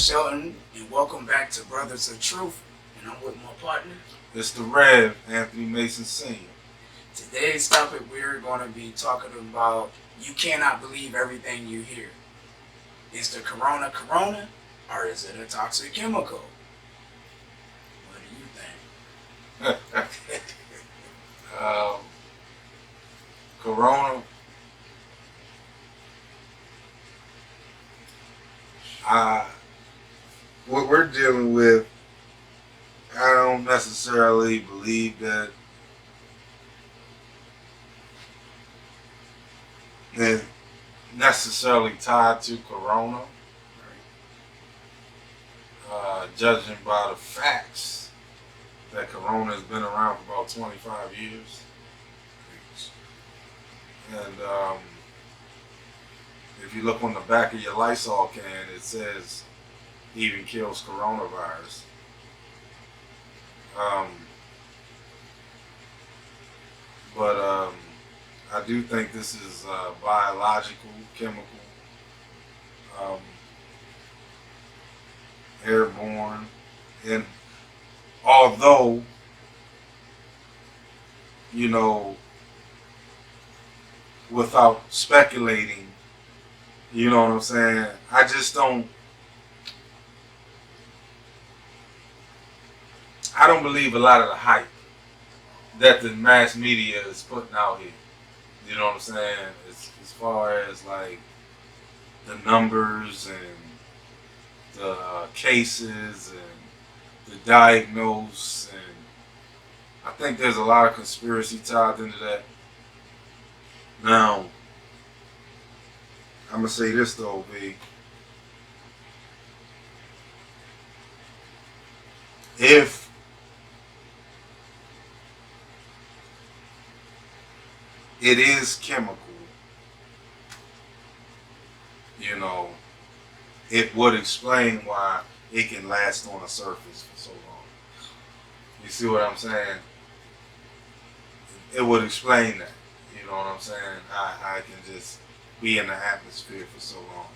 Shelton, and welcome back to Brothers of Truth. And I'm with my partner. It's the Rev, Anthony Mason Sr. Today's topic, we're going to be talking about you cannot believe everything you hear. Is the corona, or is it a toxic chemical? What do you think? Corona, what we're dealing with, I don't necessarily believe that it's necessarily tied to Corona. Judging by the facts that Corona has been around for about 25 years. And if you look on the back of your Lysol can, it says even kills coronavirus. But I do think this is biological, chemical, airborne, and although, without speculating, you know what I'm saying, I don't believe a lot of the hype that the mass media is putting out here. You know what I'm saying? As far as like the numbers and the cases and the diagnose, and I think there's a lot of conspiracy tied into that. Now, I'm gonna say this though, B. If it is chemical, it would explain why it can last on the surface for so long. You see what I'm saying? It would explain that. You know what I'm saying? How it can just be in the atmosphere for so long.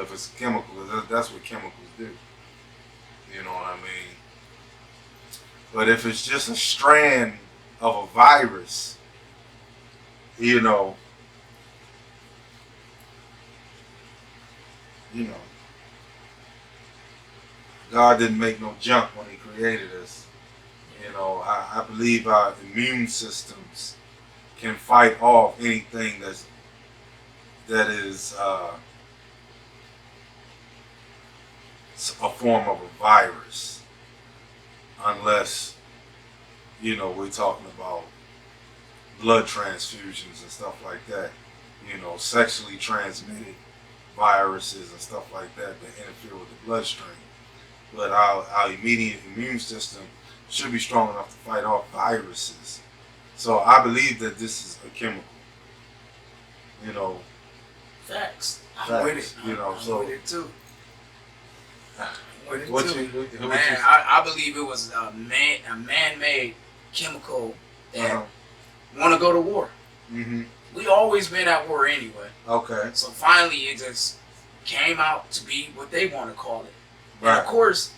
If it's chemical, that's what chemicals do. You know what I mean? But if it's just a strand of a virus, God didn't make no junk when He created us. I believe our immune systems can fight off anything that is a form of a virus, unless we're talking about blood transfusions and stuff like that. Sexually transmitted viruses and stuff like that interfere with the bloodstream. But our immediate immune system should be strong enough to fight off viruses. So I believe that this is a chemical. Facts. I'm with it. I'm with it too. I believe it was a man-made chemical that want to go to war. Mm-hmm. We always been at war anyway. Okay. So finally, it just came out to be what they want to call it. Right. And of course,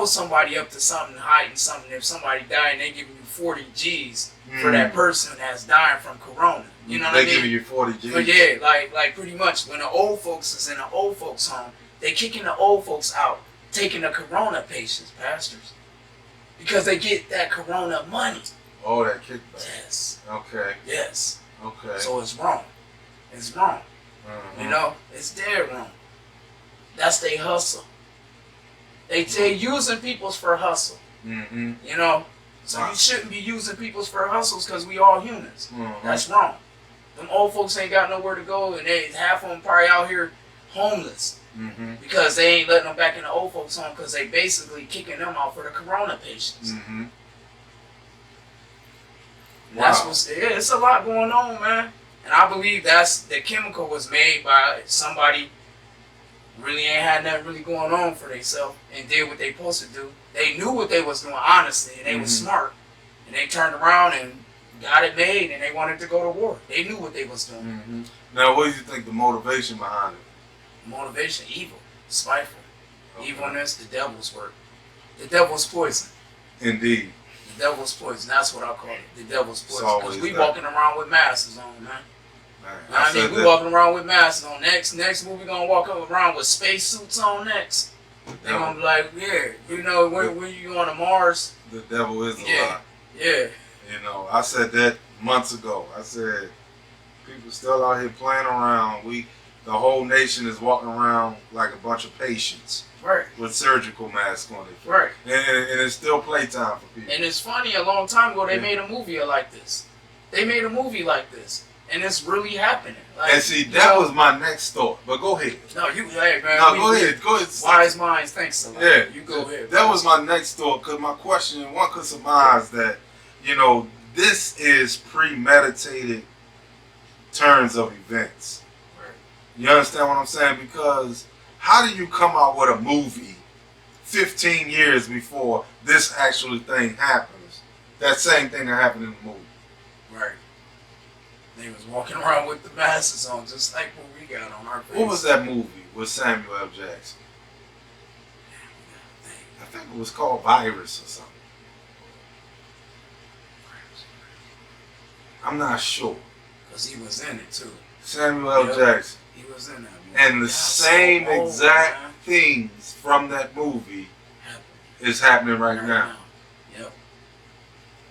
somebody up to something, hiding something. If somebody died, they giving you 40 G's for that person that's dying from corona. You know what I mean? They giving you 40 G's. But yeah, like pretty much when the old folks is in the old folks home, they kicking the old folks out, taking the corona patients, pastors, because they get that corona money. Oh, that kickback. Yes. Okay. Yes. Okay. So it's wrong. It's wrong. Mm-hmm. It's dead wrong. That's their hustle. They using people's for hustle. Mm-hmm. So you shouldn't be using people's for hustles because we all humans. Mm-hmm. That's wrong. Them old folks ain't got nowhere to go, and half of them probably out here homeless because they ain't letting them back in the old folks home because they basically kicking them out for the corona patients. Mm-hmm. Wow. It's a lot going on, man. And I believe the chemical was made by somebody really ain't had nothing really going on for themselves and did what they supposed to do. They knew what they was doing, honestly, and they was smart. And they turned around and got it made, and they wanted to go to war. They knew what they was doing. Now, what do you think the motivation behind it? Motivation, evil, spiteful. Okay. Evilness, the devil's work. The devil's poison. Indeed. The devil's poison. That's what I call it. The devil's It's poison. always Because we that. walking around with masks on, man. Man, We walking around with masks on. Next movie gonna walk around with space suits on next. They gonna be like, yeah, you know, when you going to Mars? The devil is a lie. Yeah. You know, I said that months ago. I said people still out here playing around. The whole nation is walking around like a bunch of patients. Right. With surgical masks on it. Right. And it's still playtime for people. And it's funny, a long time ago they made a movie like this. And it's really happening. Like, and see, that was my next thought. But go ahead. No, hey man. No, go ahead. Wise minds think so. Yeah. You go ahead. That was my next thought, because my question, one could surmise that, you know, this is premeditated turns of events. Right. You understand what I'm saying? Because how do you come out with a movie 15 years before this actual thing happens? That same thing that happened in the movie. Right. They was walking around with the masks on, just like what we got on our face. What was that movie with Samuel L. Jackson? I think it was called Virus or something. I'm not sure. Because he was in it too. Samuel L. Jackson. He was in that movie. And the same exact things from that movie is happening right now. Yep.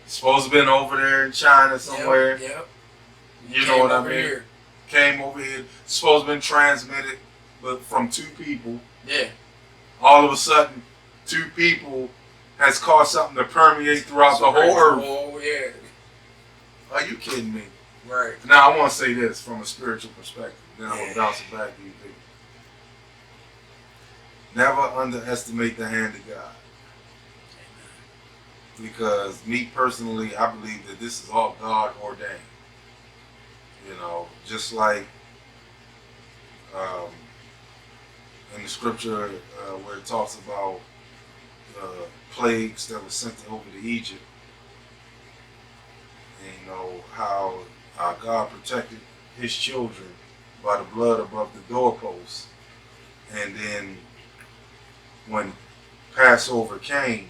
It's supposed to have been over there in China somewhere. Yep. You know what I mean? Here. Came over here. Supposed to have been transmitted, but from two people. Yeah. All of a sudden, two people has caused something to permeate throughout the whole earth. Oh yeah. Are you kidding me? Right. Now I want to say this from a spiritual perspective. Then I'm gonna bounce it back to you. Never underestimate the hand of God. Because me personally, I believe that this is all God ordained. You know, just like in the scripture where it talks about plagues that were sent over to Egypt, and you know how God protected his children by the blood above the doorposts, and then when Passover came,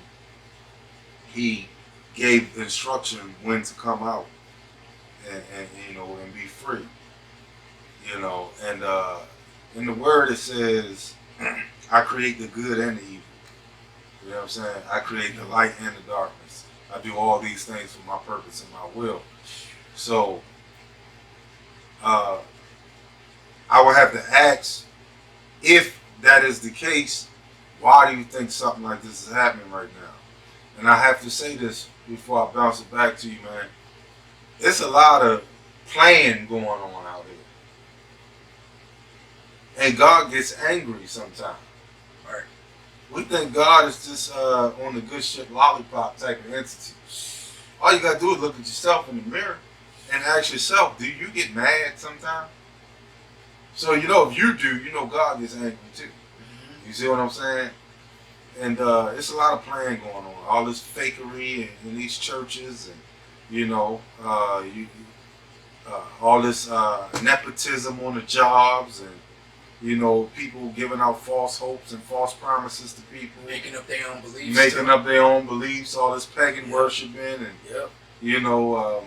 he gave instruction when to come out and you know, and be free. You know, and in the word it says, I create the good and the evil. You know what I'm saying? I create the light and the darkness. I do all these things for my purpose and my will. So I would have to ask, if that is the case, why do you think something like this is happening right now? And I have to say this before I bounce it back to you, man. It's a lot of playing going on out here. And God gets angry sometimes. Right. We think God is just on the good shit lollipop type of entity. All you gotta do is look at yourself in the mirror and ask yourself, do you get mad sometimes? So you know, if you do, you know God gets angry too. You see what I'm saying? And it's a lot of playing going on. All this fakery in these churches, and you know, all this nepotism on the jobs, and you know, people giving out false hopes and false promises to people, making up their own beliefs. All this pagan worshiping, and you know,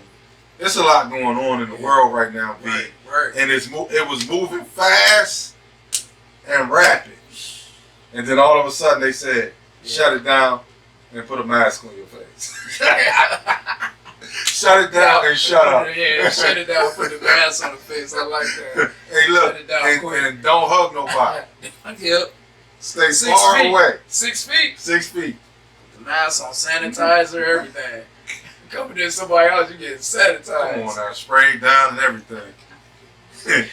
there's a lot going on in the world right now, B. Right. And it was moving fast and rapid. And then all of a sudden they said, shut it down and put a mask on your face. Shut it down and shut up. Yeah, shut it down, put the mask on the face. I like that. Hey, look, and don't hug nobody. Yep. Stay far away. 6 feet. 6 feet. The mask on, sanitizer, everything. Coming in somebody else, you get sanitized. Come on now, sprayed down and everything. Yeah.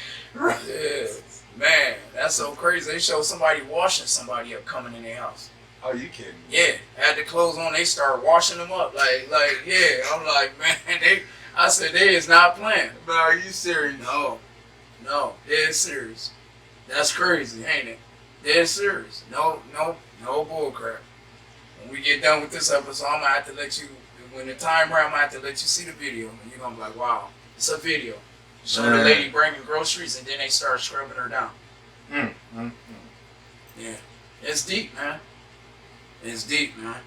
Man, that's so crazy. They showed somebody washing somebody up coming in their house. Are you kidding? Yeah, had the clothes on, they start washing them up. Like, yeah. I'm like, man, I said, they is not playing. Man, are you serious? No, dead serious. That's crazy, ain't it? Dead serious. No bull crap. When we get done with this episode, I'm gonna have to let you, when the time around, I'm gonna have to let you see the video. And you're gonna be like, wow, it's a video. Show the lady bringing groceries, and then they start scrubbing her down. Yeah. It's deep, man. It's deep, man.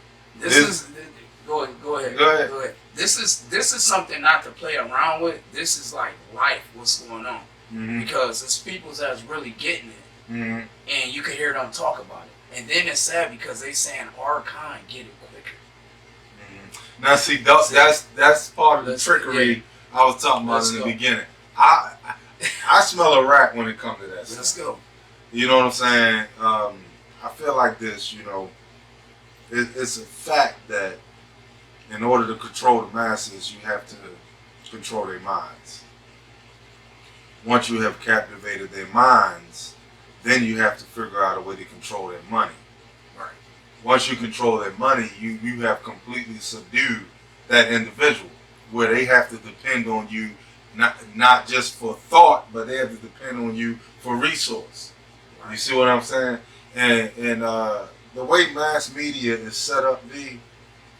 Go ahead. Go ahead. This is something not to play around with. This is like life. What's going on? Mm-hmm. Because it's people that's really getting it, Mm-hmm. and you can hear them talk about it. And then it's sad because they saying our kind get it quicker. Mm-hmm. Now see, that's part of the trickery I was talking about in the beginning. I smell a rat when it comes to that. Let's go. You know what I'm saying? I feel like this. You know, it's a fact that in order to control the masses, you have to control their minds. Once you have captivated their minds, then you have to figure out a way to control their money. Right. Once you control their money, you have completely subdued that individual, where they have to depend on you, not just for thought, but they have to depend on you for resource. Right. You see what I'm saying? And the way mass media is set up,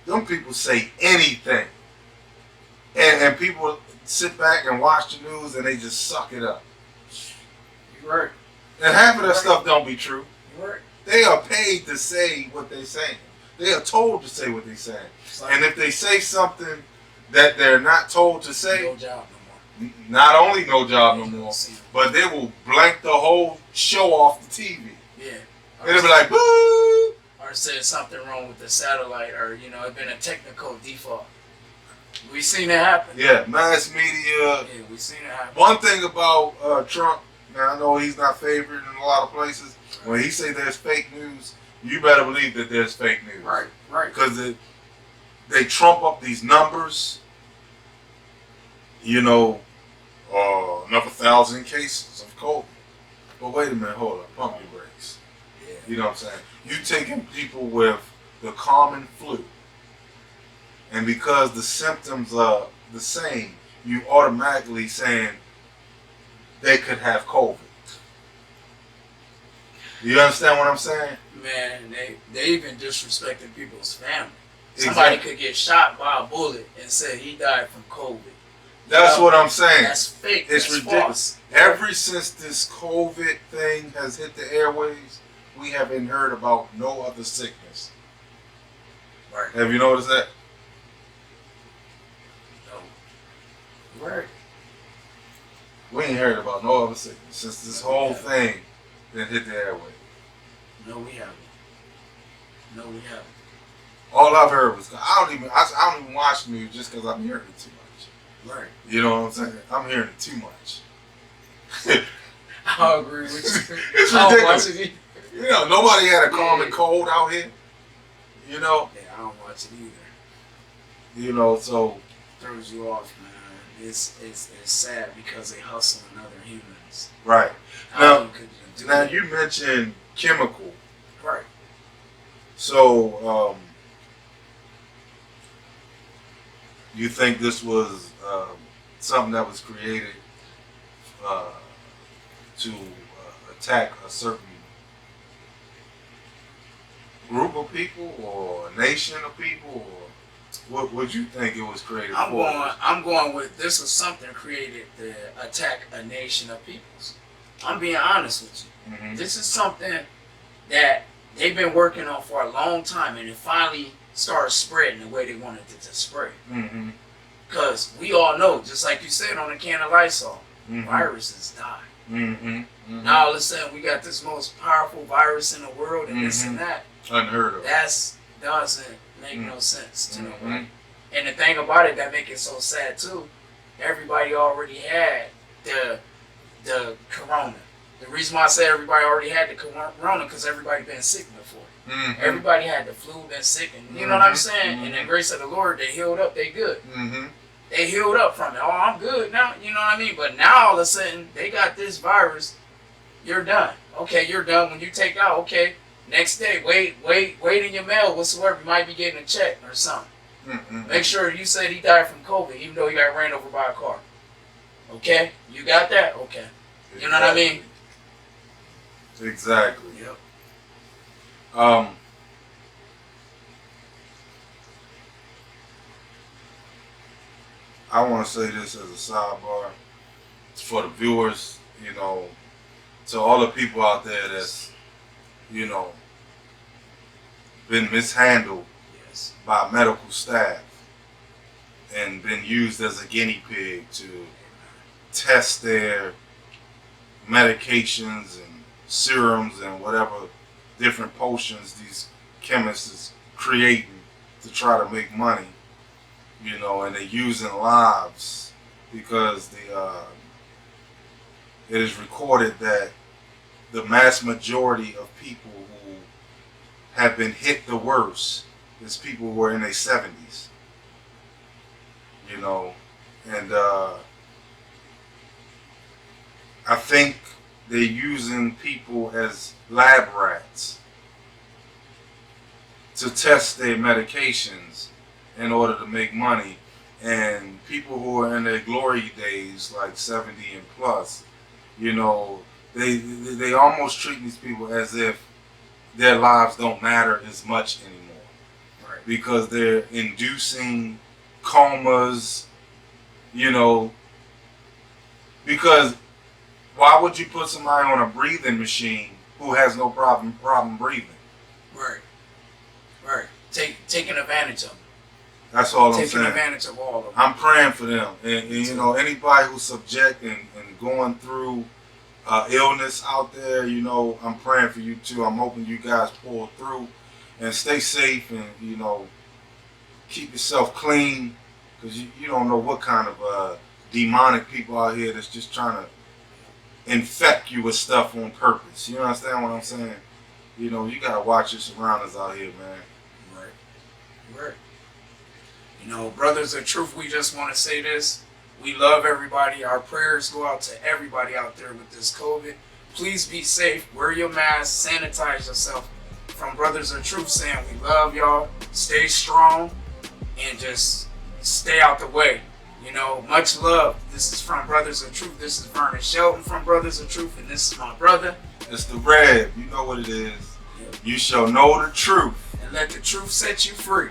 them people say anything, and people sit back and watch the news and they just suck it up. You're right. And half of that stuff don't be true. You're right. They are paid to say what they're saying. They are told to say what they're saying. And if they say something that they're not told to say, no job no more. Not only no job no more, but they will blank the whole show off the TV. Yeah. And they'll be like, boo! Or said something wrong with the satellite, or it been a technical default. We seen it happen. Yeah, mass media. Yeah, we seen it happen. One thing about Trump, now I know he's not favored in a lot of places. When he say there's fake news, you better believe that there's fake news. Right. Because they trump up these numbers. Another 1,000 cases of COVID. But wait a minute, hold up, pump your brakes. Yeah. You know what I'm saying? You taking people with the common flu, and because the symptoms are the same, you automatically saying they could have COVID. You understand what I'm saying? Man, they even disrespecting people's family. Somebody could get shot by a bullet and say he died from COVID. That's what I'm saying. That's fake. It's ridiculous. False. Ever since this COVID thing has hit the airwaves, we haven't heard about no other sickness. Right. Have you noticed that? No. Right. We ain't heard about no other sickness since this whole thing that hit the airwaves. No, we haven't. All I've heard was I don't even watch the news just because I'm hearing it too much. Right. You know what I'm saying? I'm hearing it too much. I agree with you. It's ridiculous. Nobody had a common cold out here. Yeah, I don't watch it either. So throws you off, man. It's sad because they hustling other humans. Right. Now you mentioned chemical. Right. So you think this was something that was created to attack a certain group of people or a nation of people, or what would you think it was created for? I'm going with this is something created to attack a nation of peoples. I'm being honest with you. Mm-hmm. This is something that they've been working on for a long time, and it finally started spreading the way they wanted it to spread. Mm-hmm. Because we all know, just like you said on the can of Lysol, Mm-hmm. viruses die. Mm-hmm. Mm-hmm. Now all of a sudden we got this most powerful virus in the world, and this and that. Unheard of. That doesn't make no sense to Mm-hmm. nobody. And the thing about it that make it so sad too, everybody already had the corona. The reason why I say everybody already had the corona because everybody been sick before. Mm-hmm. Everybody had the flu, been sick, and you know what I'm saying? And the grace of the Lord, they healed up, they good. Mm-hmm. They healed up from it. Oh, I'm good now, you know what I mean? But now all of a sudden, they got this virus, you're done. Okay, you're done. When you take out, okay, next day, wait in your mail whatsoever, you might be getting a check or something. Mm-hmm. Make sure you said he died from COVID, even though he got ran over by a car. Okay? You got that? Okay. You know what I mean? Exactly. Yep. I want to say this as a sidebar for the viewers, to all the people out there that's, been mishandled Yes. by medical staff and been used as a guinea pig to test their medications and serums and whatever different potions these chemists is creating to try to make money, you know, and they're using lives because it is recorded that the mass majority of people who have been hit the worst is people who are in their 70s, you know, and I think they're using people as lab rats to test their medications in order to make money. And people who are in their glory days, like 70 and plus, you know, they almost treat these people as if their lives don't matter as much anymore. Right. Because they're inducing comas, you know, because why would you put somebody on a breathing machine who has no problem breathing? Right. Right. Taking advantage of them. That's all I'm Taking saying. advantage of all of them. I'm praying for them. And you know, anybody who's subject and going through illness out there, you know, I'm praying for you too. I'm hoping you guys pull through and stay safe and, you know, keep yourself clean, because you don't know what kind of demonic people out here that's just trying to infect you with stuff on purpose. You understand what I'm saying? You know, you gotta watch your surroundings out here, man. Right. Right. You know, brothers of truth, we just want to say this. We love everybody. Our prayers go out to everybody out there with this COVID. Please be safe. Wear your mask. Sanitize yourself. From Brothers of Truth saying we love y'all. Stay strong and just stay out the way. You know, much love. This is from Brothers of Truth. This is Vernon Shelton from Brothers of Truth, and this is my brother. It's the Rev. You know what it is. Yep. You shall know the truth. And let the truth set you free.